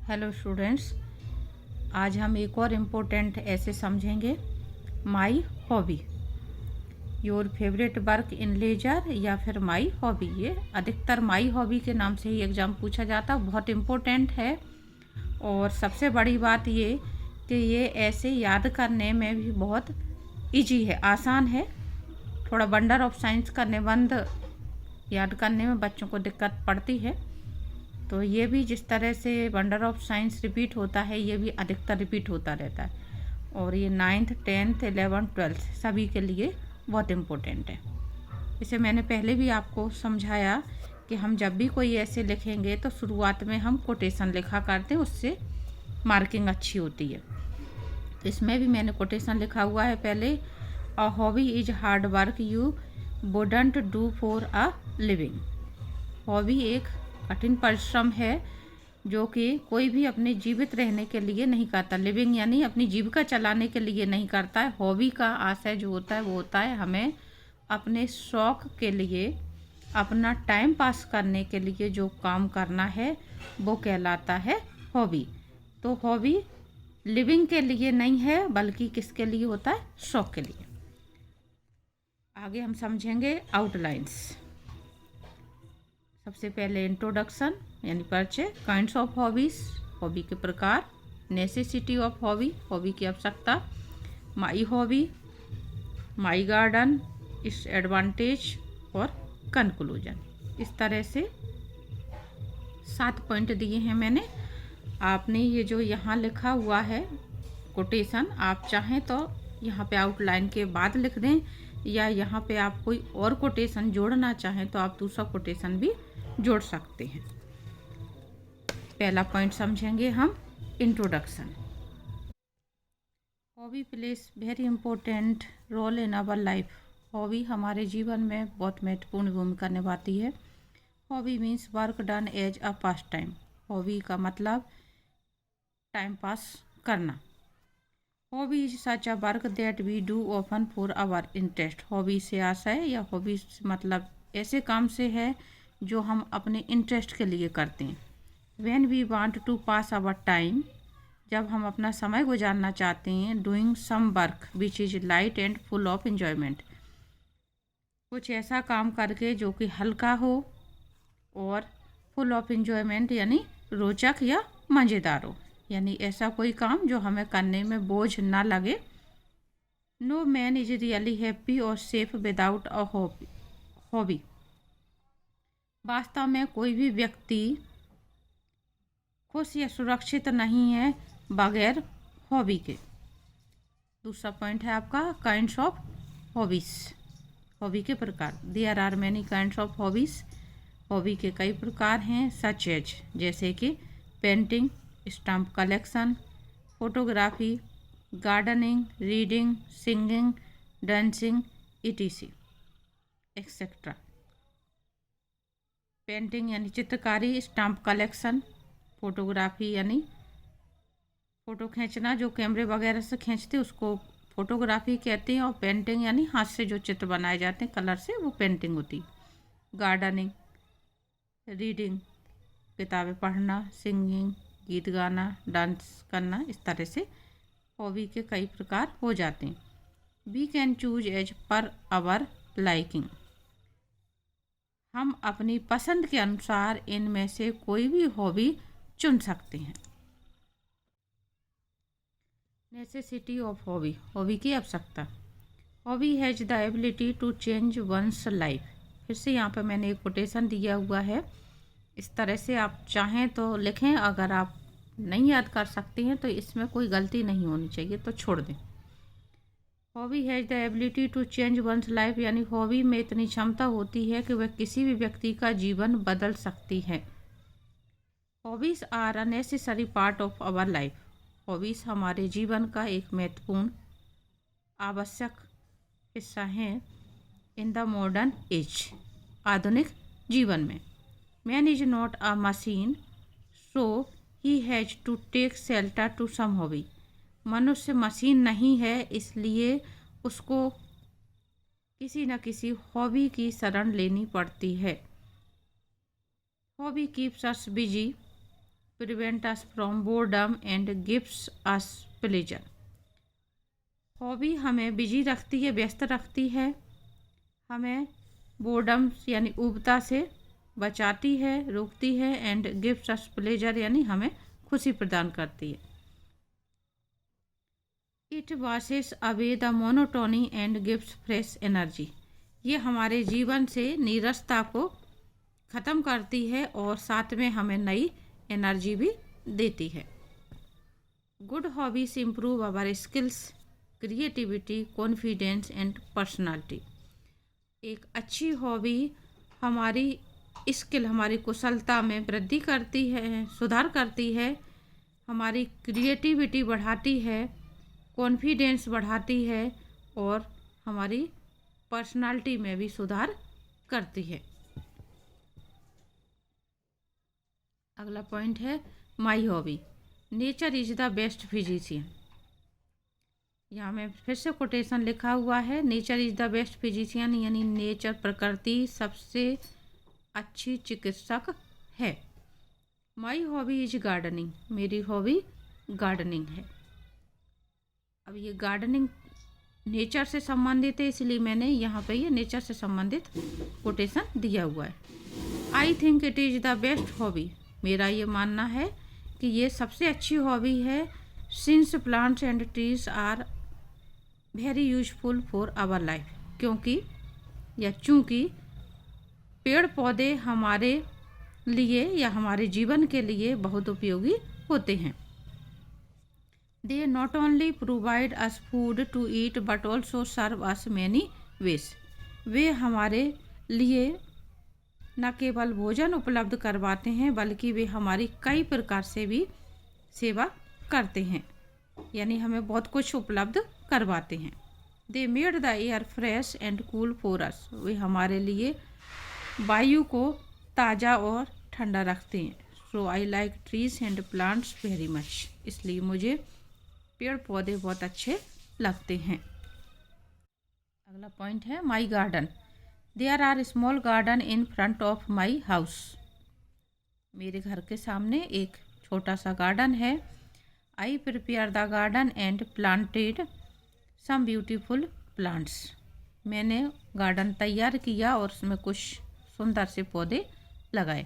Hello students, आज हम एक और इम्पोर्टेंट ऐसे समझेंगे। My hobby, your favourite work in leisure या फिर माई हॉबी। ये अधिकतर माई हॉबी के नाम से ही एग्ज़ाम पूछा जाता है, बहुत इम्पोर्टेंट है। और सबसे बड़ी बात ये कि ये ऐसे याद करने में भी बहुत इजी है, आसान है। थोड़ा वंडर ऑफ साइंस का निबंध याद करने में बच्चों को दिक्कत पड़ती है, तो ये भी जिस तरह से वंडर ऑफ साइंस रिपीट होता है, ये भी अधिकतर रिपीट होता रहता है। और ये 9th 10th 11th 12th सभी के लिए बहुत इम्पोर्टेंट है। इसे मैंने पहले भी आपको समझाया कि हम जब भी कोई ऐसे लिखेंगे तो शुरुआत में हम कोटेशन लिखा करते हैं, उससे मार्किंग अच्छी होती है। इसमें भी मैंने कोटेशन लिखा हुआ है पहले, a hobby is hard work you wouldn't do for a living. Hobby एक कठिन परिश्रम है जो कि कोई भी अपने जीवित रहने के लिए नहीं करता। लिविंग यानी अपनी जीविका चलाने के लिए नहीं करता है। हॉबी का आशय जो होता है वो होता है हमें अपने शौक़ के लिए, अपना टाइम पास करने के लिए जो काम करना है वो कहलाता है हॉबी। तो हॉबी लिविंग के लिए नहीं है, बल्कि किसके लिए होता है? शौक़ के लिए। आगे हम समझेंगे आउटलाइंस। सबसे पहले इंट्रोडक्शन यानी परिचय, काइंड्स ऑफ हॉबीज, हॉबी के प्रकार, नेसेसिटी ऑफ हॉबी, हॉबी की आवश्यकता, माई हॉबी, माई गार्डन, इस एडवांटेज और कंक्लूजन। इस तरह से 7 पॉइंट दिए हैं मैंने। आपने ये जो यहाँ लिखा हुआ है कोटेशन, आप चाहें तो यहाँ पे आउटलाइन के बाद लिख दें, या यहाँ पे आप कोई और कोटेशन जोड़ना चाहें तो आप दूसरा कोटेशन भी जोड़ सकते हैं। पहला पॉइंट समझेंगे हम, introduction. Hobby plays very important role in our life. Hobby हमारे जीवन में बहुत महत्वपूर्ण भूमिका निभाती है। Hobby means work done as a pass time. Hobby का मतलब टाइम पास करना। Hobby is such a work that we do often for our interest. Hobby से आशय या हॉबी मतलब ऐसे काम से है जो हम अपने इंटरेस्ट के लिए करते हैं। When we want to pass our time, जब हम अपना समय गुजारना चाहते हैं। Doing some work which is light and full of enjoyment, कुछ ऐसा काम करके जो कि हल्का हो और फुल ऑफ इंजॉयमेंट यानी रोचक या मज़ेदार हो, यानी ऐसा कोई काम जो हमें करने में बोझ ना लगे। No man is really happy और सेफ विदाउट अ हॉबी। वास्तव में कोई भी व्यक्ति खुश या सुरक्षित नहीं है बगैर हॉबी के। दूसरा पॉइंट है आपका काइंड्स ऑफ हॉबीज, हॉबी के प्रकार। There are many kinds of hobbies. Hobby के कई प्रकार हैं, सच एज जैसे कि painting, stamp collection, photography, gardening, reading, singing, dancing, etc etcetera. Painting यानी चित्रकारी, स्टैम्प कलेक्शन, फोटोग्राफी यानी फ़ोटो खींचना, जो कैमरे वगैरह से खींचते उसको फोटोग्राफी कहते हैं। और पेंटिंग यानी हाथ से जो चित्र बनाए जाते हैं कलर से, वो पेंटिंग होती। गार्डनिंग, रीडिंग किताबें पढ़ना, सिंगिंग गीत गाना, डांस करना, इस तरह से हॉबी के कई प्रकार हो जाते हैं। We can choose as per our liking. हम अपनी पसंद के अनुसार इनमें से कोई भी हॉबी चुन सकते हैं। नेसेसिटी ऑफ हॉबी, हॉबी की आवश्यकता। Hobby has the ability to change one's life. फिर से यहाँ पे मैंने एक कोटेशन दिया हुआ है, इस तरह से आप चाहें तो लिखें। अगर आप नहीं याद कर सकती हैं तो इसमें कोई गलती नहीं होनी चाहिए, तो छोड़ दें। Hobby has the ability to change one's life, यानी हॉबी में इतनी क्षमता होती है कि वह किसी भी व्यक्ति का जीवन बदल सकती है। Hobbies are a necessary part of our life. Hobbies हमारे जीवन का एक महत्वपूर्ण आवश्यक हिस्सा है। इन द मॉडर्न एज, आधुनिक जीवन में। Man is not a machine so he has to take shelter to some hobby. मनुष्य मशीन नहीं है, इसलिए उसको किसी न किसी हॉबी की शरण लेनी पड़ती है। Hobby keeps us busy prevent us from boredom and gives us pleasure. Hobby हमें बिजी रखती है, व्यस्त रखती है, हमें बोर्डम यानी ऊबता से बचाती है, रोकती है, एंड गिव्स अस प्लेजर यानी हमें खुशी प्रदान करती है. It washes away the monotony and gives fresh energy. ये हमारे जीवन से नीरसता को ख़त्म करती है और साथ में हमें नई एनर्जी भी देती है. Good hobbies improve our skills, creativity, confidence and personality. एक अच्छी हॉबी हमारी स्किल, हमारी कुशलता में वृद्धि करती है, सुधार करती है, हमारी क्रिएटिविटी बढ़ाती है, कॉन्फिडेंस बढ़ाती है और हमारी पर्सनालिटी में भी सुधार करती है. अगला पॉइंट है my hobby. Nature is the best physician. यहाँ में फिर से कोटेशन लिखा हुआ है, nature is the best physician यानी नेचर, प्रकृति सबसे अच्छी चिकित्सक है. My hobby is gardening. मेरी हॉबी गार्डनिंग है. अब ये गार्डनिंग नेचर से संबंधित है, इसलिए मैंने यहाँ पे ये नेचर से संबंधित कोटेशन दिया हुआ है. I think it is the best hobby. मेरा ये मानना है कि ये सबसे अच्छी हॉबी है. Since plants and trees are very useful for our life. क्योंकि या चूँकि पेड़ पौधे हमारे लिए या हमारे जीवन के लिए बहुत उपयोगी होते हैं. They not only provide us food to eat but also serve us many ways. वे हमारे लिए न केवल भोजन उपलब्ध करवाते हैं बल्कि वे हमारी कई प्रकार से भी सेवा करते हैं, यानी हमें बहुत कुछ उपलब्ध करवाते हैं. They made the air fresh and cool for us. वे हमारे लिए वायु को ताज़ा और ठंडा रखते हैं. So I like trees and plants very much. इसलिए मुझे पेड़ पौधे बहुत अच्छे लगते हैं. अगला पॉइंट है my garden. There are small garden in front of my house. मेरे घर के सामने एक छोटा सा गार्डन है. I prepare the garden and planted some beautiful plants. मैंने गार्डन तैयार किया और उसमें कुछ सुंदर से पौधे लगाए.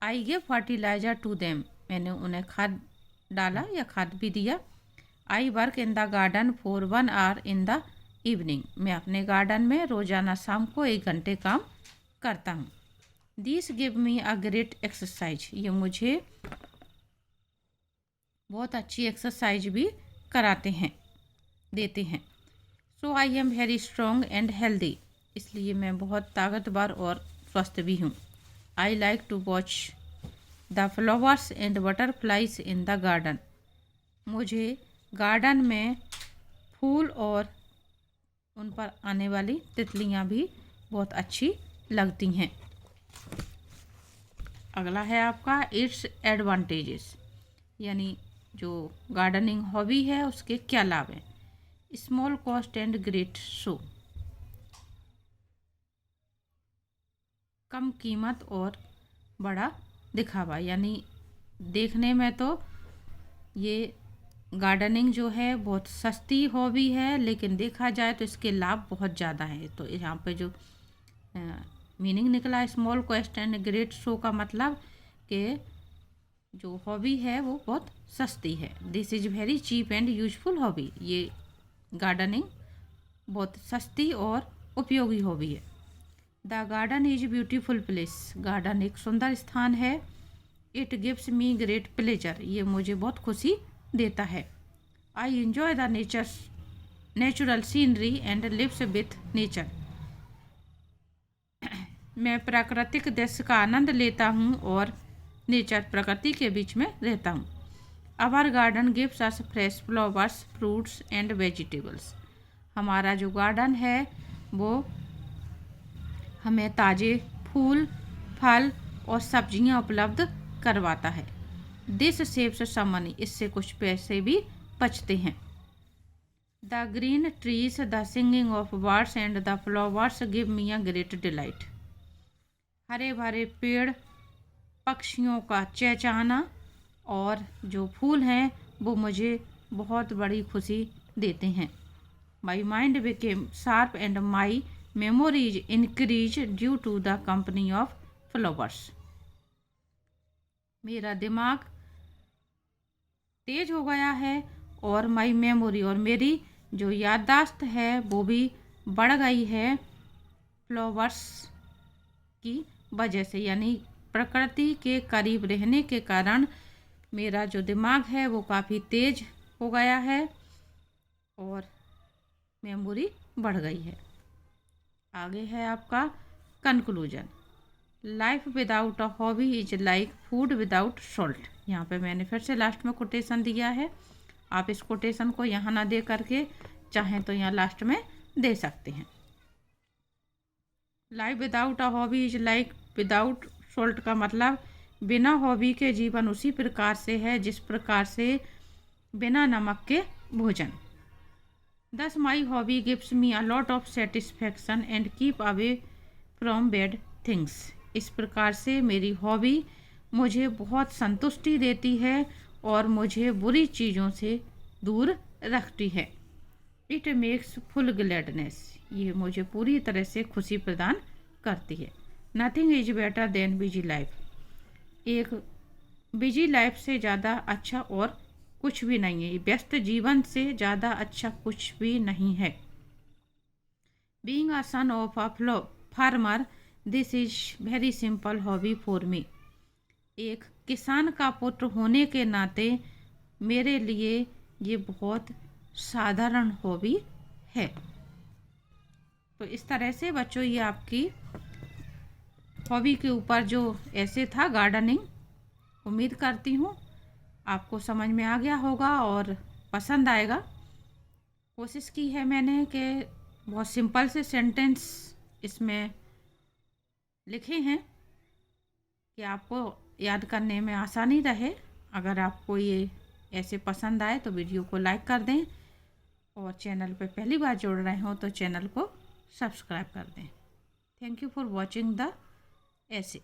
I give fertiliser to them. मैंने उन्हें खाद डाला या खाद भी दिया. I work in the garden for 1 hour in the evening. मैं अपने गार्डन में रोज़ाना शाम को 1 घंटे काम करता हूँ. This give me a great exercise. ये मुझे बहुत अच्छी एक्सरसाइज भी कराते हैं, देते हैं. So I am very strong and healthy. इसलिए मैं बहुत ताकतवर और स्वस्थ भी हूँ. I like to watch the flowers and butterflies in the garden. मुझे गार्डन में फूल और उन पर आने वाली तितलियाँ भी बहुत अच्छी लगती हैं. अगला है आपका इट्स एडवांटेजेस, यानी जो गार्डनिंग हॉबी है उसके क्या लाभ हैं. Small cost and great show. कम कीमत और बड़ा दिखावा, यानी देखने में तो ये गार्डनिंग जो है बहुत सस्ती हॉबी है, लेकिन देखा जाए तो इसके लाभ बहुत ज़्यादा है. तो यहाँ पे जो मीनिंग निकला small cost and great show का मतलब कि जो हॉबी है वो बहुत सस्ती है. This is very cheap and useful hobby. ये गार्डनिंग बहुत सस्ती और उपयोगी हॉबी है. The garden is beautiful place. Garden एक सुंदर स्थान है. It gives me great pleasure. ये मुझे बहुत खुशी देता है. I enjoy the natural scenery and lives with nature. मैं प्राकृतिक दृश्य का आनंद लेता हूँ और नेचर, प्रकृति के बीच में रहता हूँ. Our garden gives us fresh flowers, fruits and vegetables. हमारा जो गार्डन है वो हमें ताज़े फूल, फल और सब्जियां उपलब्ध करवाता है. This saves some money. इससे कुछ पैसे भी बचते हैं. The green trees, the singing of birds and the flowers give me a great delight. हरे भरे पेड़, पक्षियों का चहचहाना और जो फूल हैं वो मुझे बहुत बड़ी खुशी देते हैं। My mind became sharp and my memories increase due to the company of flowers. मेरा दिमाग तेज हो गया है और माई मेमोरी और मेरी जो याददाश्त है वो भी बढ़ गई है फ्लावर्स की वजह से, यानी प्रकृति के करीब रहने के कारण मेरा जो दिमाग है वो काफ़ी तेज हो गया है और मेमोरी बढ़ गई है। आगे है आपका conclusion. Life without a hobby is like food without salt. यहाँ पे मैंने फिर से लास्ट में कोटेशन दिया है, आप इस कोटेशन को यहाँ ना दे करके चाहें तो यहाँ लास्ट में दे सकते हैं। Life without a hobby is like without salt का मतलब बिना हॉबी के जीवन उसी प्रकार से है जिस प्रकार से बिना नमक के भोजन। Thus my hobby gives me a lot of satisfaction and keep away from bad things. इस प्रकार से मेरी हॉबी मुझे बहुत संतुष्टि देती है और मुझे बुरी चीज़ों से दूर रखती है। It makes full gladness. ये मुझे पूरी तरह से खुशी प्रदान करती है। Nothing is better than busy life. एक बिजी लाइफ से ज़्यादा अच्छा और कुछ भी नहीं है, व्यस्त जीवन से ज़्यादा अच्छा कुछ भी नहीं है। Being a son of a farmer this is very simple hobby for me. एक किसान का पुत्र होने के नाते मेरे लिए ये बहुत साधारण हॉबी है। तो इस तरह से बच्चों ये आपकी हॉबी के ऊपर जो ऐसे था गार्डनिंग, उम्मीद करती हूँ आपको समझ में आ गया होगा और पसंद आएगा। कोशिश की है मैंने कि बहुत सिंपल से सेंटेंस इसमें लिखे हैं कि आपको याद करने में आसानी रहे। अगर आपको ये ऐसे पसंद आए तो वीडियो को लाइक कर दें और चैनल पर पहली बार जुड़ रहे हो तो चैनल को सब्सक्राइब कर दें। Thank you for watching the ऐसे।